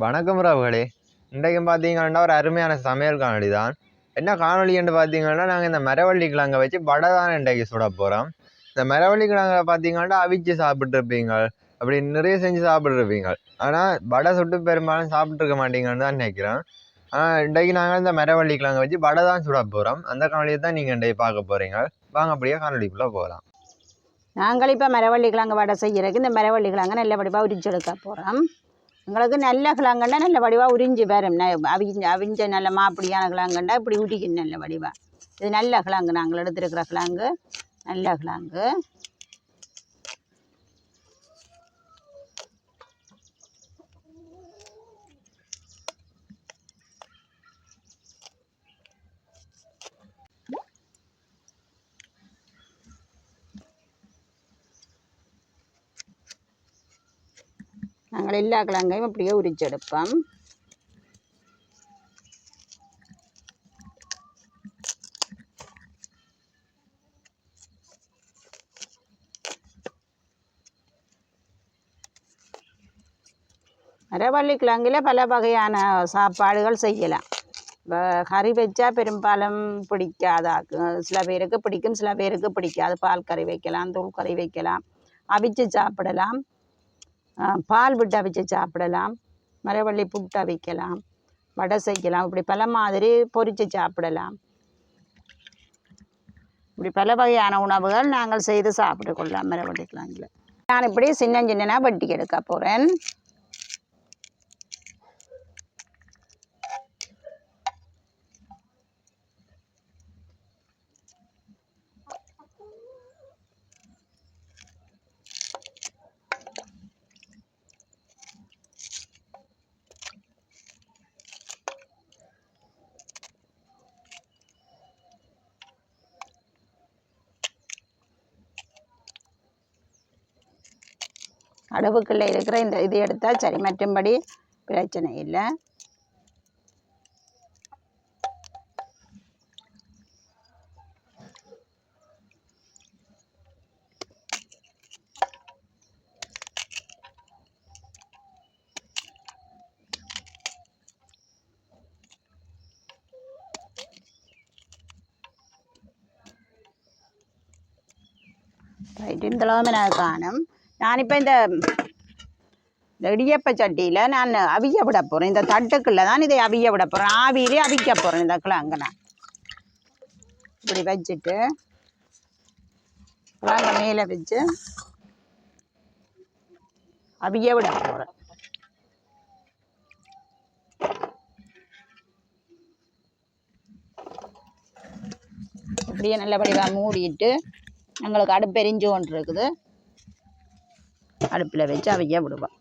வணக்கம் உறவுகளே. இன்றைக்கும் பார்த்தீங்கன்னா ஒரு அருமையான சமையல் காணொளி தான். என்ன காணொலின்னு பார்த்தீங்கன்னா, நாங்கள் இந்த மரவள்ளி கிழங்கை வச்சு வடை தான் இன்றைக்கு சுட போகிறோம். இந்த மரவள்ளி கிழங்கை பார்த்தீங்கன்னா அவிச்சு சாப்பிட்ருப்பீங்க, அப்படி நிறைய செஞ்சு சாப்பிட்ருப்பீங்க. ஆனால் வடை சுட்டு பெரும்பாலும் சாப்பிட்ருக்க மாட்டீங்கன்னு தான் நினைக்கிறேன். ஆனால் இன்றைக்கு நாங்கள் இந்த மரவள்ளி கிழங்கை வச்சு வடை தான் சுட போகிறோம். அந்த காணொலியை தான் நீங்கள் இன்றைக்கு பார்க்க போகிறீங்க. வாங்க அப்படியே காணொலிக்குள்ளே போகலாம். நாங்கள் இப்போ மரவள்ளி கிழங்கு வடை செய்கிறதுக்கு இந்த மரவள்ளி கிழங்கு நல்ல வடிவாக உரிச்சு எடுக்க போகிறோம். எங்களுக்கு நல்ல கிழங்குன்னா நல்ல வடிவாக உறிஞ்சி வரும். அவிஞ்ச நல்ல மாப்பிடியான கிழங்குண்டா இப்படி உரிக்கணும் நல்ல வடிவாக. இது நல்ல கிழங்கு, நாங்கள் எடுத்துருக்கிற கிழங்கு நல்ல கிழங்கு. நாங்கள் எல்லா கிழங்கையும் இப்படியே உரிச்செடுப்போம். மரவள்ளி கிழங்கில் பல வகையான சாப்பாடுகள் செய்யலாம். கறி வச்சா பெரும்பாலும் பிடிக்காதா, சில பேருக்கு பிடிக்கும், சில பேருக்கு பிடிக்காது. பால் கறி வைக்கலாம், தூள் கறி வைக்கலாம், அவிச்சு சாப்பிடலாம், பால் விட்டு அவிச்சு சாப்பிடலாம், மரவள்ளி புட்டு அவிக்கலாம், வடை செய்யலாம், இப்படி பல மாதிரி பொரித்து சாப்பிடலாம். இப்படி பல வகையான உணவுகள் நாங்கள் செய்து சாப்பிட்டு கொள்ளலாம் மரவள்ளி கிழங்குல. நான் இப்படி சின்ன சின்னனா வெட்டி எடுக்க போகிறேன். அடுப்புக்குள்ளே இருக்கிற இந்த இது எடுத்தால் சரி, மற்றும்படி பிரச்சனை இல்லை. ரைட்டு, இந்த அளவுமே நான் காணும். நான் இப்போ இந்த இடியப்ப சட்டியில் நான் அவிய விட போகிறேன். இந்த தட்டுக்குள்ளே தான் இதை அவிய விட போகிறேன். ஆவியிலே அவிக்க போகிறேன். இந்த கிழங்கு நான் இப்படி வச்சுட்டு கிழங்க மேலே வச்சு அவிய விட போகிறேன். இப்படியே நல்லபடியாக மூடிட்டு எங்களுக்கு அடுப்பு எரிஞ்சு கொண்டு இருக்குது, அடுப்பில் வச்சு அவிய விடுவோம்.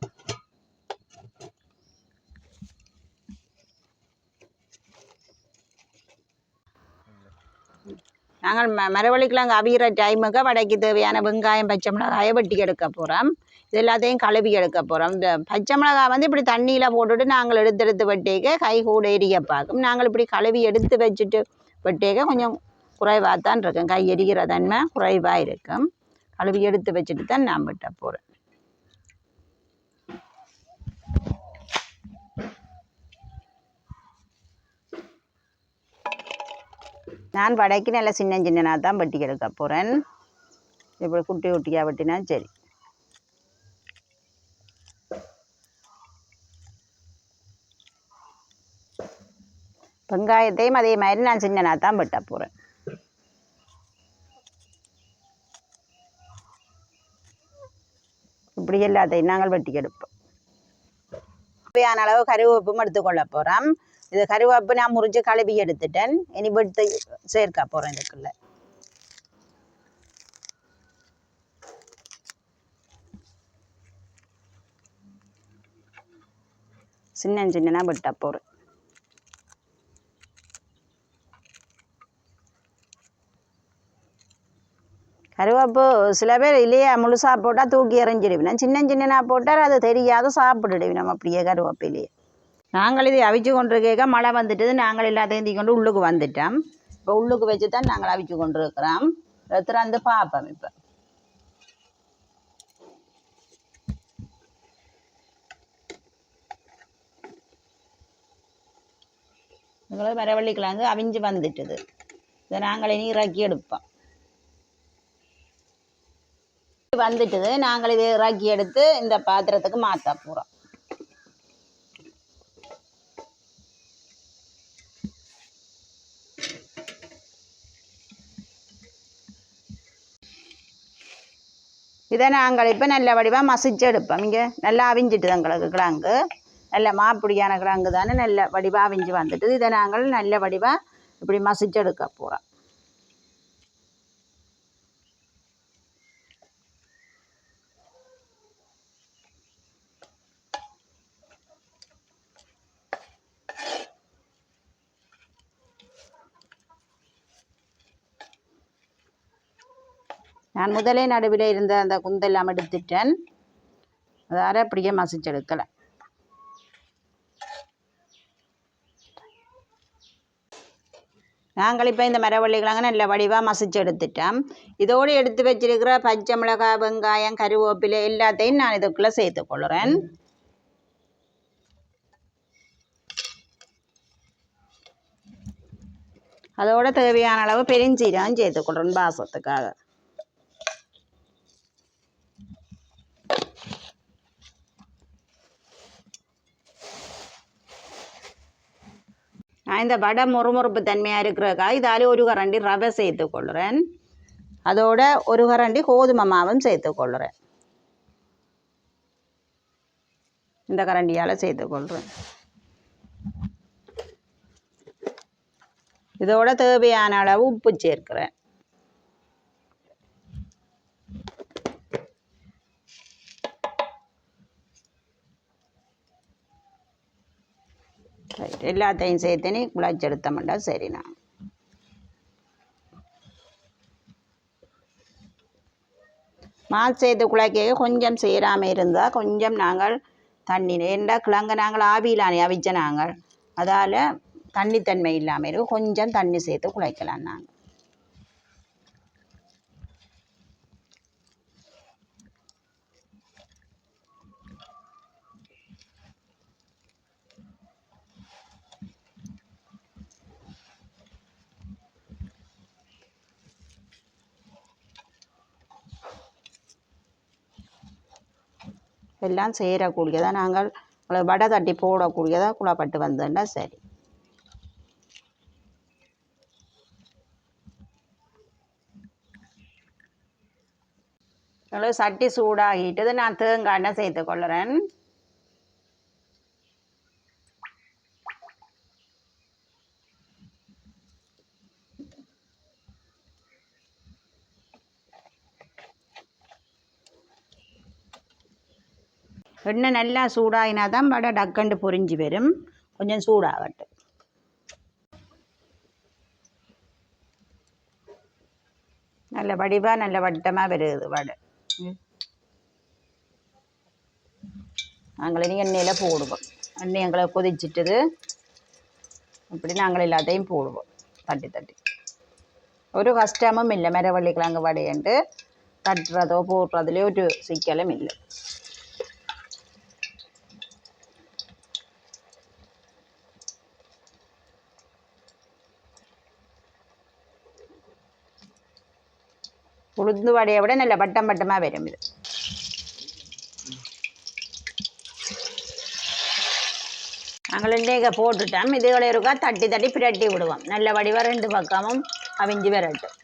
நாங்கள் மரவள்ளி கிழங்கு அவிகிற டைமுக்கு வடைக்கு தேவையான வெங்காயம், பச்சை மிளகாயை வெட்டி எடுக்க போகிறோம். இது எல்லாத்தையும் கழுவி எடுக்க போகிறோம். இந்த பச்சை மிளகாய் வந்து இப்படி தண்ணியில் போட்டுட்டு நாங்கள் எடுத்து வெட்டேக்க கை கூட எரிய பார்க்கும். நாங்கள் இப்படி கழுவி எடுத்து வச்சுட்டு வெட்டேக்க கொஞ்சம் குறைவாக தான் இருக்கும், கை எரிகிற தன்மை குறைவாக இருக்கும். கழுவி எடுத்து வச்சுட்டு தான் நான் வெட்ட போகிறேன். நான் வடைக்கு நல்லா சின்ன சின்னனாக தான் வெட்டி எடுக்க போகிறேன். இப்படி குட்டி குட்டியாக வெட்டினா சரி. வெங்காயத்தையும் அதே மாதிரி நான் சின்னனாக தான் வெட்ட போகிறேன். இப்படி எல்லாத்தையும் நாங்கள் வெட்டி எடுப்போம். தேவையான அளவு கருவேப்பும் எடுத்துக்கொள்ள போகிறோம். இது கருவேப்பு நான் முறிஞ்சு கழுவி எடுத்துட்டேன். இனி வெட்டு சேர்க்க போகிறேன். இதுக்குள்ள சின்ன சின்னனா வெட்ட போகிறேன். கருவேப்பு சில பேர் இல்லையா முழுசாக போட்டால் தூக்கி எறிஞ்சிடுவேன். நான் சின்ன சின்னனா போட்டால் அது தெரியாத சாப்பிட்டுடுவேன் நம்ம அப்படியே கருவேப்பிலையே. நாங்கள் இதை அவிச்சு கொண்டு கேட்க மழை வந்துட்டு நாங்கள் எல்லாத்தையும் தீ கொண்டு உள்ளுக்கு வந்துட்டோம். இப்போ உள்ளுக்கு வச்சு தான் நாங்கள் அவிச்சு கொண்டு இருக்கிறோம். திறந்து பார்ப்போம். இப்போ எங்களுக்கு மரவள்ளி கிழங்கு அவிஞ்சு வந்துட்டுது. இதை நாங்கள் இனி இறக்கி எடுப்போம். வந்துட்டுது, நாங்கள் இதை இறக்கி எடுத்து இந்த பாத்திரத்துக்கு மாற்ற போகிறோம். இதை நாங்கள் இப்போ நல்ல வடிவாக மசிச்சு எடுப்போம். இங்கே நல்லா அவிஞ்சிட்டுது எங்களுக்கு கிழங்கு, நல்ல மாப்பிடியான கிழங்கு தானே, நல்ல வடிவாக அவிஞ்சு வந்துட்டுது. இதை நாங்கள் நல்ல வடிவாக இப்படி மசிச்சு எடுக்க போகிறோம். நான் முதலே நடுவில் இருந்த அந்த குந்தெல்லாம் எடுத்துட்டேன், அதால் அப்படியே மசிச்செடுக்கலை. நாங்கள் இப்போ இந்த மரவள்ளி கிழங்கு நல்ல வடிவாக மசிச்சு எடுத்துட்டோம். இதோடு எடுத்து வச்சிருக்கிற பச்சை மிளகாய், வெங்காயம், கருவேப்பிலை எல்லாத்தையும் நான் இதுக்குள்ளே சேர்த்துக்கொள்கிறேன். அதோட தேவையான அளவு பெருஞ்சீரகம் சேர்த்துக்கொள்கிறேன் வாசத்துக்காக. நான் இந்த வடை முறுமுறுப்பு தன்மையாக இருக்கிறக்காக இதால் ஒரு கரண்டி ரவை சேர்த்துக்கொள்கிறேன். அதோட ஒரு கரண்டி கோதுமை மாவும் சேர்த்துக்கொள்கிறேன். இந்த கரண்டியால் சேர்த்துக்கொள்கிறேன். இதோட தேவையான அளவு உப்பு சேர்க்கிறேன். எல்லாத்தையும் சேர்த்து குழச்செடுத்தோம்னா சரிண்ணா. மாவு சேர்த்து குழக்க கொஞ்சம் சேராமல் இருந்தால் கொஞ்சம் நாங்கள் தண்ணி, ஏண்டா கிழங்கு நாங்கள் ஆவியிலானே அவிச்ச நாங்கள், அதால் தண்ணித்தன்மை இல்லாமல் இருக்கும், கொஞ்சம் தண்ணி சேர்த்து குழைக்கலாம். நாங்கள் எல்லாம் சேரக்கூடியதாக நாங்கள் வடை தட்டி போடக்கூடியதாக குழப்பட்டு வந்தோன்னா சரி. சட்டி சூடாகிட்டது, நான் தேங்காய் எண்ணெய் சேர்த்துக்கொள்கிறேன். எண்ணெய் நல்லா சூடாகினா தான் வடை டக்கண்டு பொரிஞ்சு வரும். கொஞ்சம் சூடாகட்டும். நல்ல வடிவாக நல்ல வட்டமாக வருது வடை. நாங்கள் இனி எண்ணெயில் போடுவோம். எண்ணெய் எங்களை கொதிச்சிட்டுது, அப்படி நாங்கள் எல்லாத்தையும் போடுவோம் தட்டி தட்டி. ஒரு கஷ்டமும் இல்லை, மரவள்ளி கிழங்கு வடையண்டு தட்டுறதோ போடுறதுலேயோ ஒரு சிக்கலும் இல்லை. உளுந்து வடையை விட நல்ல வட்டம் வட்டமாக வரும் இது. நாங்கள் இன்றைக்கு போட்டுட்டோம். இதுகளை இருக்கா தட்டி தட்டி பிரட்டி விடுவோம். நல்ல வடிவாக ரெண்டு பக்கமும் அவிஞ்சு வரட்டும்.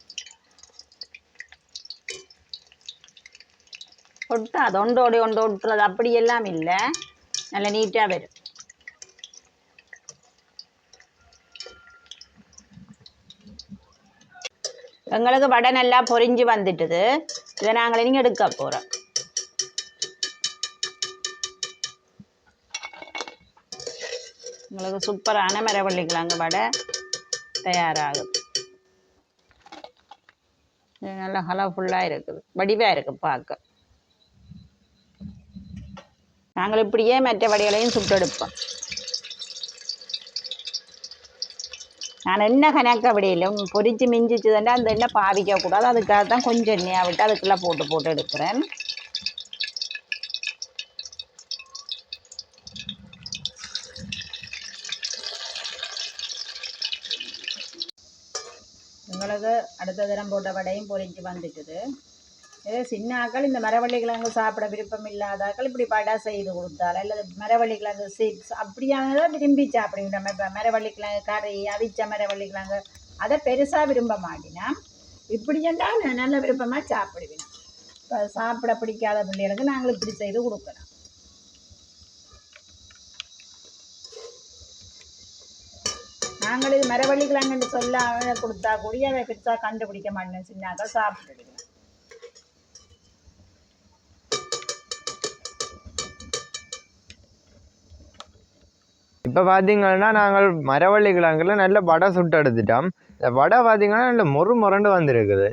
ஒட்டு அது ஒன்றோடி ஒன்று ஒட்டுறது அப்படியெல்லாம் இல்லை, நல்ல நீட்டாக வரும். எங்களுக்கு வடை நல்லா பொரிஞ்சு வந்துட்டுது. இதை நாங்கள் இனி எடுக்க போகிறோம். உங்களுக்கு சூப்பரான மரவள்ளி கிழங்கு வடை தயாராகுது. இது நல்லா கலர்ஃபுல்லாக இருக்குது, வடிவாக இருக்குது பார்க்க. நாங்கள் இப்படியே மற்ற வடைகளையும் சுட்டெடுப்போம். நான் எண்ணெய் கணக்க விடையிலும் பொரிச்சு மிஞ்சிச்சுதுன்னா அந்த எண்ணெய் பாவிக்கக்கூடாது, அதுக்காக தான் கொஞ்சம் எண்ணெயாக விட்டு அதுக்குள்ளே போட்டு எடுக்கிறேன். எங்களுக்கு அடுத்த தினம் போட்ட வடையும் பொரிஞ்சு வந்துட்டுது. இதே சின்ன ஆக்கள் இந்த மரவள்ளி கிழங்கு சாப்பிட விருப்பம் இல்லாதாக்கள் இப்படி வடை செய்து கொடுத்தால் அல்லது மரவள்ளி கிழங்கு சிப்ஸ் அப்படியானதான் விரும்பி சாப்பிடுவோம். இப்போ மரவள்ளி கிழங்கு கறி அவிச்ச மரவள்ளி கிழங்கு அதை பெருசாக விரும்ப மாட்டினா இப்படி என்றால் நல்ல விருப்பமாக சாப்பிடுவேன். இப்போ சாப்பிட பிடிக்காத பிள்ளைகளுக்கு நாங்கள் இப்படி செய்து கொடுக்கலாம். நாங்கள் இது மரவள்ளி கிழங்குன்னு சொல்ல கொடுத்தா கூடிய அதை பெருசாக கண்டுபிடிக்க மாட்டேன். சின்னாக்கள் சாப்பிடுவேன். இப்போ பார்த்தீங்கன்னா நாங்கள் மரவள்ளி கிழங்குல நல்ல வடை சுட்டு எடுத்துட்டோம். இந்த வடை பார்த்தீங்கன்னா நல்ல முரண்டு வந்திருக்குது.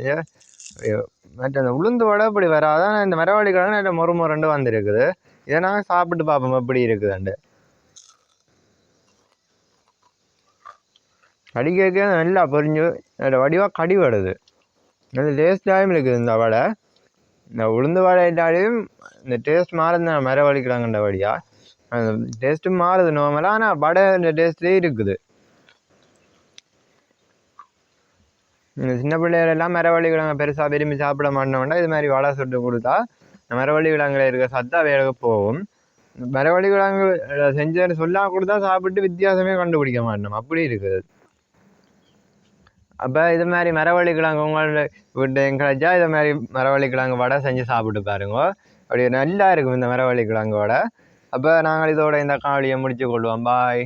மற்ற அந்த உளுந்து வடை இப்படி வராதான் இந்த மரவள்ளி கிழங்கு நல்ல முரண்டு வந்திருக்குது. இதை நாங்கள் சாப்பிட்டு பார்ப்போம் எப்படி இருக்குதுண்டு. கடிக்க நல்லா பொரிஞ்சு வடிவாக கடி வருது. நல்ல டேஸ்டாகவும் இருக்குது இந்த வடை. இந்த உளுந்து வடையிட்டாலையும் இந்த டேஸ்ட் மாறுது தான் மரவள்ளி கிழங்குன்ற வழியாக. அந்த டேஸ்ட்டும் மாறுது நார்மலாக, ஆனால் வடை இந்த டேஸ்ட்லேயே இருக்குது. இந்த சின்ன பிள்ளைகளெல்லாம் மரவள்ளி கிழங்கு பெருசாக விரும்பி சாப்பிட மாட்டோம்னா இது மாதிரி வடை சுட்டு கொடுத்தா மரவள்ளி கிழங்குல இருக்க சத்தா வேக போகும். மரவள்ளி கிழங்கு செஞ்சு சொல்லாம கொடுத்தா சாப்பிட்டு வித்தியாசமே கண்டுபிடிக்க மாட்டோம், அப்படி இருக்குது. அப்போ இது மாதிரி மரவள்ளி கிழங்கு உங்களோட வீட்டு எங்கேயாச்சா இது மாதிரி மரவள்ளி கிழங்கு வடை செஞ்சு சாப்பிட்டு பாருங்க. அப்படி நல்லா இருக்கும் இந்த மரவள்ளி கிழங்கு வடை. அப்போ நாங்கள் இதோட இந்த காணொலியை முடிச்சு கொள்வோம். பாய்.